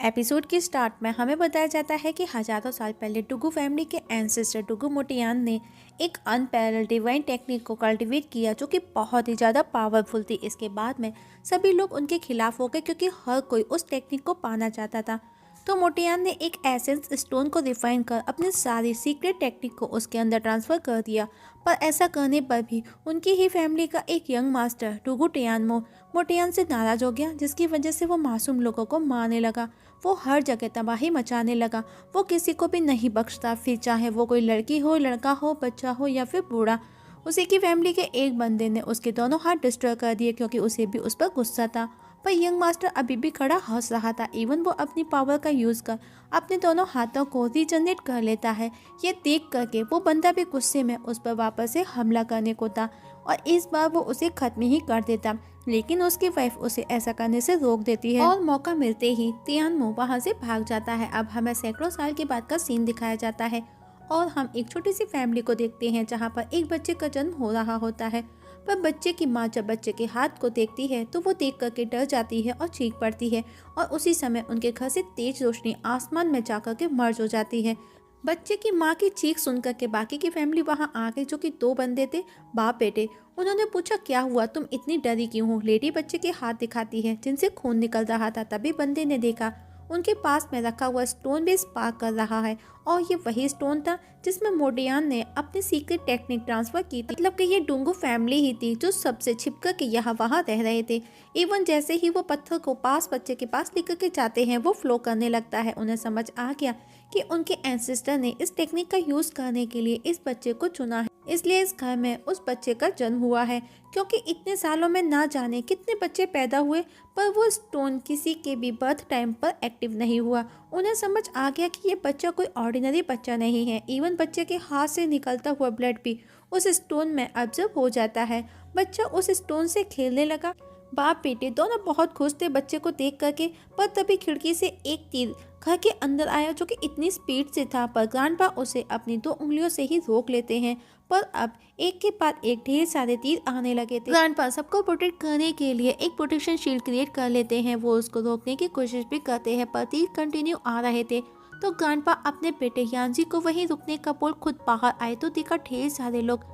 Episode के start में हमें बताया जाता है कि हजारों साल पहले टुगु फैमिली के एंसेस्टर टुगु मोटियान ने एक अनपैरेलल डिवाइन टेक्निक को कल्टीवेट किया जो कि बहुत ही ज़्यादा पावरफुल थी। इसके बाद में सभी लोग उनके खिलाफ हो गए क्योंकि हर कोई उस टेक्निक को पाना चाहता था। तो मोटियान ने एक एसेंस स्टोन को रिफाइन कर अपनी सारी सीक्रेट टेक्निक को उसके अंदर ट्रांसफ़र कर दिया। पर ऐसा करने पर भी उनकी ही फैमिली का एक यंग मास्टर टुगु टियानमो मोटियान से नाराज़ हो गया, जिसकी वजह से वो मासूम लोगों को मारने लगा। वो हर जगह तबाही मचाने लगा। वो किसी को भी नहीं बख्शता, फिर चाहे वो कोई लड़की हो, लड़का हो, बच्चा हो या फिर बूढ़ा। उसी की फैमिली के एक बंदे ने उसके दोनों हाथ डिस्ट्रॉय कर दिए क्योंकि उसे भी उस पर गुस्सा था। पर यंग मास्टर अभी भी खड़ा हंस रहा था। इवन वो अपनी पावर का यूज़ कर अपने दोनों हाथों को रीजनरेट कर लेता है। ये देख करके वो बंदा भी गुस्से में उस पर वापस से हमला करने को था और इस बार वो उसे खत्म ही कर देता, लेकिन उसकी वाइफ उसे ऐसा करने से रोक देती है और मौका मिलते ही तियानमो वहां से भाग जाता है। अब हमें सैकड़ों साल के बाद का सीन दिखाया जाता है और हम एक छोटी सी फैमिली को देखते हैं जहां पर एक बच्चे का जन्म हो रहा होता है। पर बच्चे की माँ जब बच्चे के हाथ को देखती है तो वो देख करके डर जाती है और चीख पड़ती है और उसी समय उनके घर से तेज रोशनी आसमान में जाकर के मर्ज हो जाती है। बच्चे की माँ की चीख सुनकर के बाकी की फैमिली वहां आ गई, जो कि दो बंदे थे, बाप बेटे। उन्होंने पूछा क्या हुआ, तुम इतनी डरी क्यों हो। लेडी बच्चे के हाथ दिखाती है जिनसे खून निकल रहा था। तभी बंदे ने देखा उनके पास में रखा हुआ स्टोन भी स्पार्क कर रहा है और ये वही स्टोन था जिसमें मोडियान ने अपनी सीक्रेट टेक्निक ट्रांसफर की थी। मतलब कि ये डुंगू फैमिली ही थी जो सबसे छिपकर के यहाँ वहाँ रह रहे थे। इवन जैसे ही वो पत्थर को पास बच्चे के पास लेकर के जाते हैं वो फ्लो करने लगता है। उन्हें समझ आ गया कि उनके एंसेस्टर ने इस टेक्निक का यूज करने के लिए इस बच्चे को चुना है, इसलिए इस घर में उस बच्चे का जन्म हुआ है। क्योंकि इतने सालों में ना जाने कितने बच्चे पैदा हुए पर वो स्टोन किसी के भी बर्थ टाइम पर एक्टिव नहीं हुआ। उन्हें समझ आ गया कि ये बच्चा कोई ऑर्डिनरी बच्चा नहीं है। इवन बच्चे के हाथ से निकलता हुआ ब्लड भी उस स्टोन में ऑब्जर्व हो जाता है। बच्चा उस स्टोन से खेलने लगा। बाप बेटे दोनों बहुत खुश थे बच्चे को देख करके। पर तभी खिड़की से एक तीर घर के अंदर आया जो कि इतनी स्पीड से था, पर ग्रैंडपा उसे अपनी दो उंगलियों से ही रोक लेते हैं। पर अब एक के बाद एक ढेर सारे तीर आने लगे थे। ग्रैंडपा सबको प्रोटेक्ट करने के लिए एक प्रोटेक्शन शील्ड क्रिएट कर लेते हैं। वो उसको रोकने की कोशिश भी करते हैं पर तीर कंटिन्यू आ रहे थे। तो ग्रैंडपा अपने बेटे यानजी को वहीं रुकने का बोल खुद बाहर आए तो देखा ढेर सारे लोग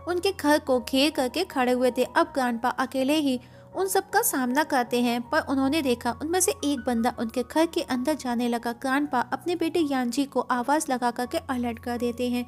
उनके घर को घेर करके खड़े हुए थे। अब ग्रैंडपा अकेले ही उन सब का सामना करते हैं पर उन्होंने देखा उनमें से एक बंदा उनके घर के अंदर जाने लगा। ग्रैंडपा अपने बेटे यानजी को आवाज लगा करके अलर्ट कर देते हैं।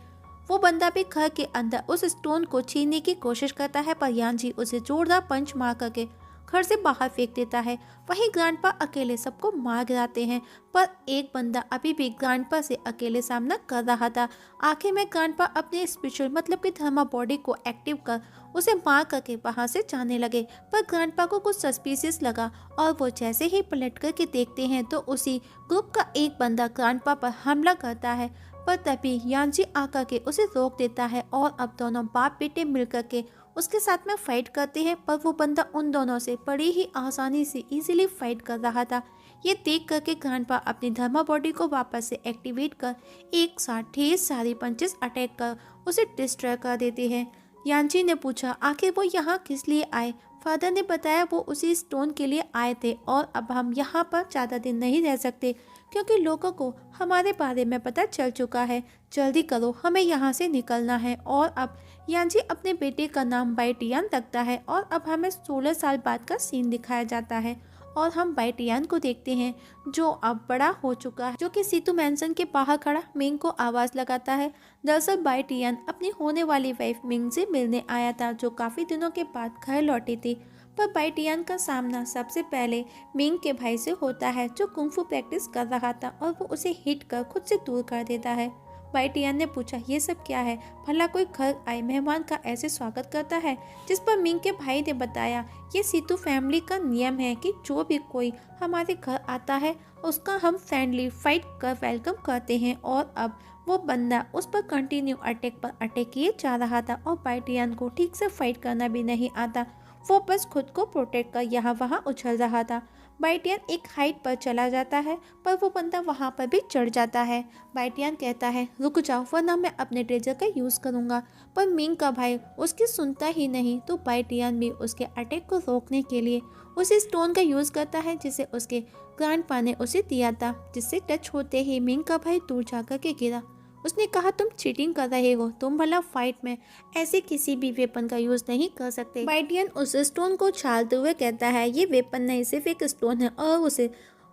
वो बंदा भी घर के अंदर उस स्टोन को छीनने की कोशिश करता है पर यानजी उसे जोरदार पंच मार करके घर से बाहर फेंक देता है। वहीं ग्रैंडपा अकेले सबको मार गिराते हैं पर एक बंदा अभी भी ग्रैंडपा से अकेले सामना कर रहा था। आखिर में ग्रैंडपा अपने स्पिरिचुअल मतलब कि धर्मा बॉडी को एक्टिव कर उसे मार करके वहां से जाने लगे। पर ग्रैंडपा को कुछ सस्पिशियस लगा और वो जैसे ही पलट करके देखते हैं तो उसी ग्रुप का एक बंदा ग्रैंडपा पर हमला करता है। पर तभी यानजी आकर के उसे रोक देता है और अब दोनों बाप बेटे मिलकर के उसके साथ में फाइट करते हैं। पर वो बंदा उन दोनों से बड़ी ही आसानी से इजीली फाइट कर रहा था। ये देख करके ग्रैंडपा अपनी धर्मा बॉडी को वापस से एक्टिवेट कर एक साथ ढेर सारी पंचेस अटैक कर उसे डिस्ट्रॉय कर देते हैं। यानजी ने पूछा आखिर वो यहाँ किस लिए आए। फादर ने बताया वो उसी स्टोन के लिए आए थे और अब हम यहाँ पर ज़्यादा दिन नहीं रह सकते क्योंकि लोगों को हमारे बारे में पता चल चुका है। जल्दी करो, हमें यहाँ से निकलना है। और अब यानजी अपने बेटे का नाम बाइटियान रखता है और अब हमें 16 साल बाद का सीन दिखाया जाता है और हम बाइटियान को देखते हैं जो अब बड़ा हो चुका है, जो कि सीतू मैंसन के बाहर खड़ा मिंग को आवाज़ लगाता है। दरअसल बाइटियान अपनी होने वाली वाइफ मिंग से मिलने आया था जो काफ़ी दिनों के बाद घर लौटी थी। पर बाइटियान का सामना सबसे पहले मिंग के भाई से होता है जो कुंफू प्रैक्टिस कर रहा था और वो उसे हिट कर खुद से दूर कर देता है। बाइटियान ने पूछा ये सब क्या है, भला कोई घर आए मेहमान का ऐसे स्वागत करता है। जिस पर मिंग के भाई ने बताया ये सीतू फैमिली का नियम है कि जो भी कोई हमारे घर आता है उसका हम फ्रेंडली फाइट कर वेलकम करते हैं। और अब वो बंदा उस पर कंटिन्यू अटैक पर अटैक किए जा रहा था और बाइटियान को ठीक से फाइट करना भी नहीं आता। वो बस खुद को प्रोटेक्ट कर यहाँ वहाँ उछल रहा था। बाइटियान एक हाइट पर चला जाता है पर वो बंदा वहाँ पर भी चढ़ जाता है। बाइटियान कहता है रुक जाओ वरना मैं अपने ट्रेजर का यूज़ करूँगा। पर मिंग का भाई उसकी सुनता ही नहीं तो बाइटियान भी उसके अटैक को रोकने के लिए उसी स्टोन का यूज़ करता है जिसे उसके ग्रैंडपा ने उसे दिया था, जिससे टच होते ही मिंग का भाई दूर जाकर के गिरा। उसने कहा, तुम चीटिंग कर रहे हो, तुम भला फाइट में ऐसे किसी भी वेपन का यूज नहीं कर सकते। बाइटियन उस स्टोन को छालते हुए कहता है, ये वेपन नहीं सिर्फ एक स्टोन है, और उसे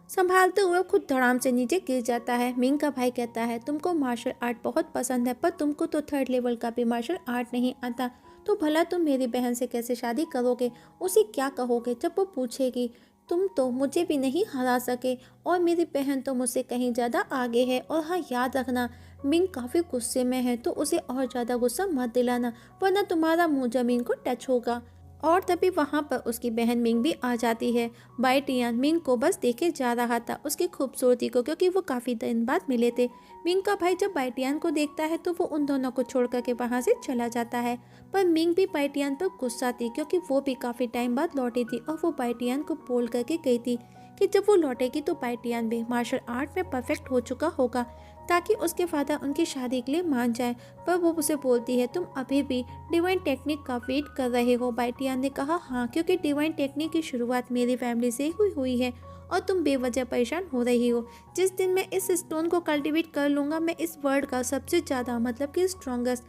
संभालते हुए खुद धड़ाम से नीचे गिर जाता है। मिंग का भाई कहता है, तुमको मार्शल आर्ट बहुत पसंद है, पर तुमको तो 3rd लेवल का भी मार्शल आर्ट नहीं आता, तो भला तुम मेरी बहन से कैसे शादी करोगे? उसे क्या कहोगे जब वो पूछेगी, तुम तो मुझे भी नहीं हरा सके और मेरी बहन तो मुझसे कहीं ज़्यादा आगे है। और हाँ, याद रखना, मिंग काफ़ी गुस्से में है, तो उसे और ज़्यादा गुस्सा मत दिलाना, वरना तुम्हारा मुंह ज़मीन को टच होगा। और तभी वहाँ पर उसकी बहन मिंग भी आ जाती है। बाइटियान मिंग को बस देखे जा रहा था, उसकी खूबसूरती को, क्योंकि वो काफ़ी दिन बाद मिले थे। मिंग का भाई जब बाइटियान को देखता है तो वो उन दोनों को छोड़ करके वहाँ से चला जाता है। पर मिंग भी बाइटियान पर गुस्सा थी, क्योंकि वो भी काफ़ी टाइम बाद लौटी थी और वो बाइटियान को बोल करके गई थी कि जब वो लौटेगी तो बाइटियान भी मार्शल आर्ट में परफेक्ट हो चुका होगा, ताकि उसके फादर उनकी शादी के लिए मान जाए। पर वो उसे बोलती है, तुम अभी भी डिवाइन टेक्निक का वेट कर रहे हो? बाइटियान ने कहा, हाँ, क्योंकि डिवाइन टेक्निक की शुरुआत मेरी फैमिली से ही हुई है और तुम बेवजह परेशान हो रही हो। जिस दिन मैं इस स्टोन को कल्टीवेट कर लूँगा, मैं इस वर्ल्ड का सबसे ज़्यादा मतलब कि स्ट्रॉन्गेस्ट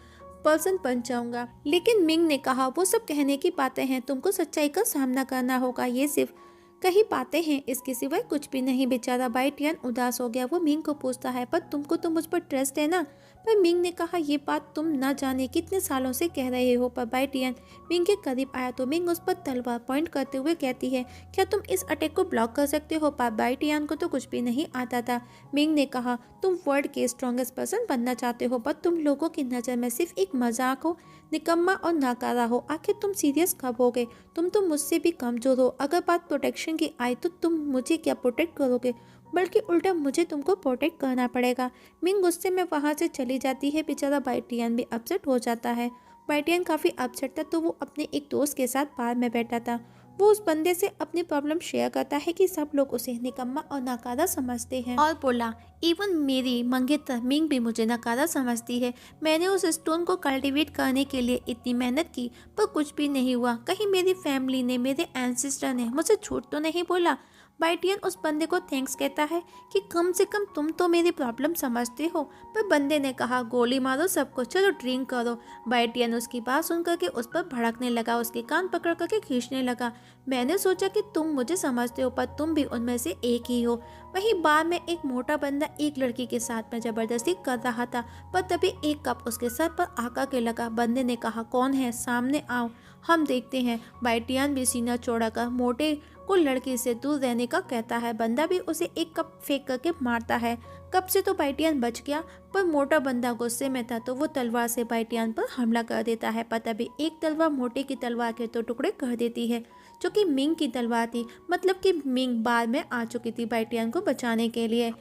पर्सन बन जाऊँगा। लेकिन मिंग ने कहा, वो सब कहने की बातें हैं, तुमको सच्चाई का सामना करना होगा, ये सिर्फ कहीं पाते हैं, इसके सिवाय कुछ भी नहीं। बेचारा बाइटियन उदास हो गया। वो मिंग को पूछता है, पर तुमको तो मुझ पर ट्रस्ट है ना? पर मिंग ने कहा, ये बात तुम न जाने कितने सालों से कह रहे हो। पर बाइटियन मिंग के करीब आया तो मिंग उस पर तलवार पॉइंट करते हुए कहती है, क्या तुम इस अटैक को ब्लॉक कर सकते हो? पर बाइटियन को तो कुछ भी नहीं आता था। मिंग ने कहा, तुम वर्ल्ड के स्ट्रॉन्गेस्ट पर्सन बनना चाहते हो, पर तुम लोगों की नज़र में सिर्फ एक मजाक हो, निकम्मा और नाकारा हो। आखिर तुम सीरियस कब हो गए? तुम तो मुझसे भी कमज़ोर हो। अगर बात प्रोटेक्शन की आई तो तुम मुझे क्या प्रोटेक्ट करोगे, बल्कि उल्टा मुझे तुमको प्रोटेक्ट करना पड़ेगा। मिंग गुस्से में वहाँ से चली जाती है। बेचारा बाइटियन भी अपसेट हो जाता है। बाइटियन काफ़ी अपसेट था, तो वो अपने एक दोस्त के साथ बार में बैठा था। वो उस बंदे से अपनी प्रॉब्लम शेयर करता है कि सब लोग उसे निकम्मा और नाकारा समझते हैं, और बोला, इवन मेरी मंगेतर मिंग भी मुझे नकारा समझती है। मैंने उस स्टोन को कल्टीवेट करने के लिए इतनी मेहनत की, पर कुछ भी नहीं हुआ। कहीं मेरी फैमिली ने, मेरे एंसेस्टर ने मुझे झूठ तो नहीं बोला? बाइटियन उस बंदे को थैंक्स कहता है कि कम से कम तुम तो मेरी प्रॉब्लम समझते हो। पर बंदे ने कहा, गोली मारो सबको, चलो ड्रिंक करो। बाइटियन उसकी बात सुन करके उस पर भड़कने लगा, उसके कान पकड़ करके खींचने लगा। मैंने सोचा कि तुम मुझे समझते हो, पर तुम भी उनमें से एक ही हो। वहीं बार में एक मोटा बंदा एक लड़की के साथ में जबरदस्ती कर रहा था, पर तभी एक कप उसके सर पर आका के लगा। बंदे ने कहा, कौन है, सामने आओ, हम देखते हैं। बाइटियन भी सीना चौड़ा कर मोटे को लड़की से दूर रहने का कहता है। बंदा भी उसे एक कप फेंक करके मारता है। कप से तो बाइटियन बच गया, पर मोटा बंदा गुस्से में था, तो वो तलवार से बाइटियन पर हमला कर देता है। पर तभी एक तलवार मोटे की तलवार के तो टुकड़े कर देती है, जो कि मिंग की तलवार थी। मतलब कि मिंग बार में आ चुकी थी बाइटियन को बचाने के लिए।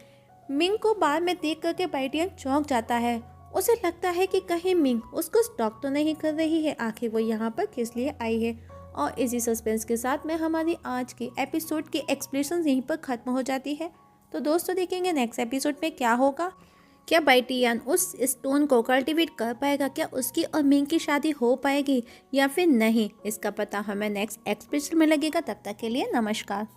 मिंग को बार में देख करके बाइटियन चौंक जाता है। उसे लगता है कि कहीं मिंग उसको स्टॉक तो नहीं कर रही है, आखिर वो यहाँ पर किस लिए आई है। और इसी सस्पेंस के साथ में हमारी आज की एपिसोड की एक्सप्लेनेशन यहीं पर ख़त्म हो जाती है। तो दोस्तों, देखेंगे नेक्स्ट एपिसोड में क्या होगा। क्या बाइटियन उस स्टोन को कल्टीवेट कर पाएगा? क्या उसकी और मिंग की शादी हो पाएगी या फिर नहीं? इसका पता हमें नेक्स्ट एपिसोड में लगेगा। तब तक के लिए नमस्कार।